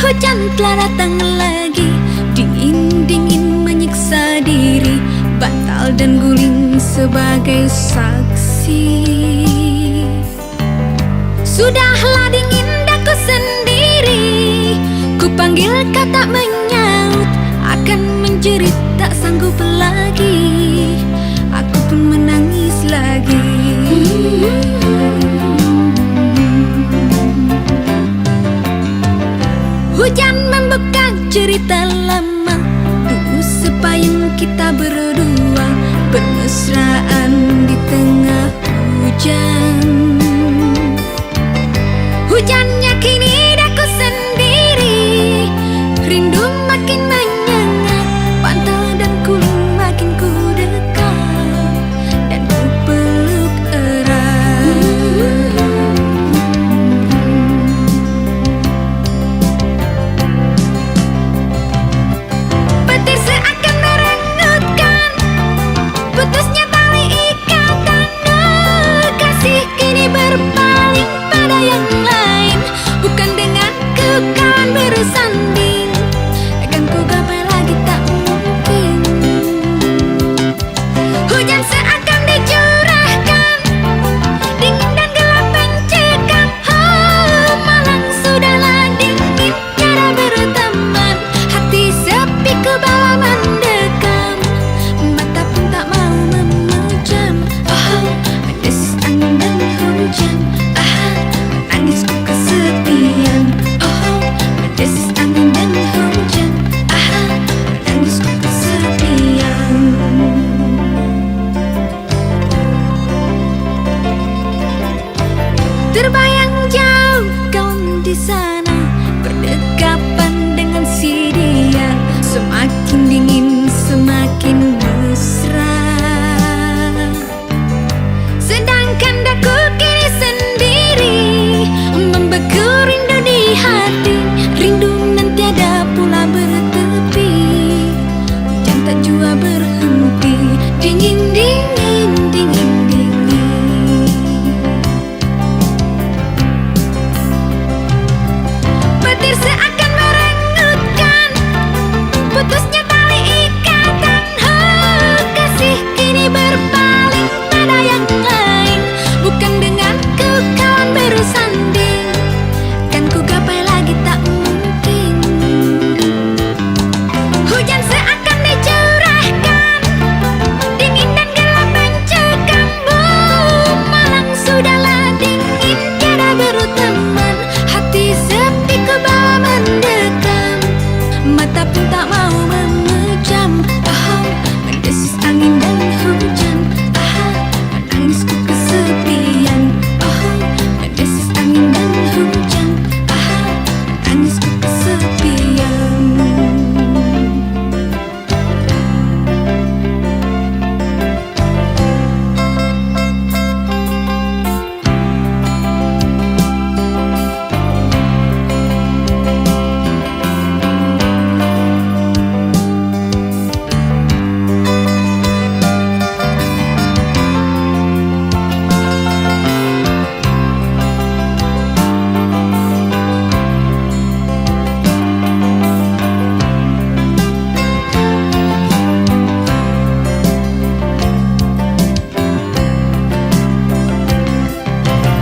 Hujan telah datang lagi, dingin-dingin menyiksa diri, bantal dan guling sebagai saksi. Sudahlah dingin daku sendiri, ku panggil kau tak menyaut, akan menjerit tak sanggup lagi, aku pun menangis lagi. Hujan membuka cerita lama, dulu sepayung kita berdua bermesraan di tengah hujan. Hujannya kini daku sendiri, rindu makin menyengat, bantal dan guling makin ku dekat dan ku peluk erat. Petir seakan merengutkan, putusnya tali ikatan, kasih kini berpaling pada yang lain, bukan denganku kawan bersanding, akan ku gapai lagi tak mungkin. Hujan seakan dicurahkan, dingin dan gelap mencekam, malang sudahlah dingin tiada berteman, hati sepi ku bawa mendekam, mata pun tak mau memejam. Desis angin dan hujan, menangisku kesepian. Desis angin dan hujan, menangisku kesepian. Terbayang jauh kau di sana, berdekapan dengan si dia, semakin dingin semakin mesra. Sedangkan daku kini sendiri, membeku rindu di hati, rindu nan tiada pula bertepi, hujan tak jua berhenti, dingin dingin dingin dingin. Petir seakan merengutkan, putusnya tali ikatan, kasih kini berpaling pada yang lain, bukan denganku kawan bersanding, kan ku gapai lagi tak mungkin. Hujan seakan dicurahkan, dingin dan gelap mencekam, malang sudahlah dingin tiada berteman, hati sepi ku bawa mendekam, mata pun tak mau memejam. Mendesis angin dan hujan, menangisku kesepian. Mendesis angin dan hujan, menangisku kesepian.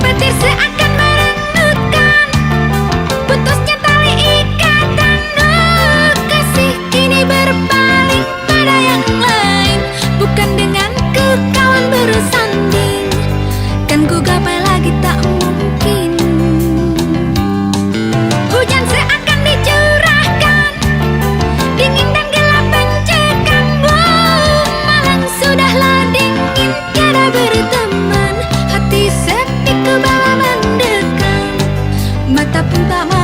Petir seakan merengutkan, putusnya tali ikatan, kasih kini berpaling pada yang lain, bukan denganku kawan bersanding, kan ku gapai lagi tak mungkin. Hujan seakan dicurahkan, dingin dan gelap mencekam, malang sudahlah dingin tiada berteman, hati sepi ku bawa mendekam, mata pun tak mau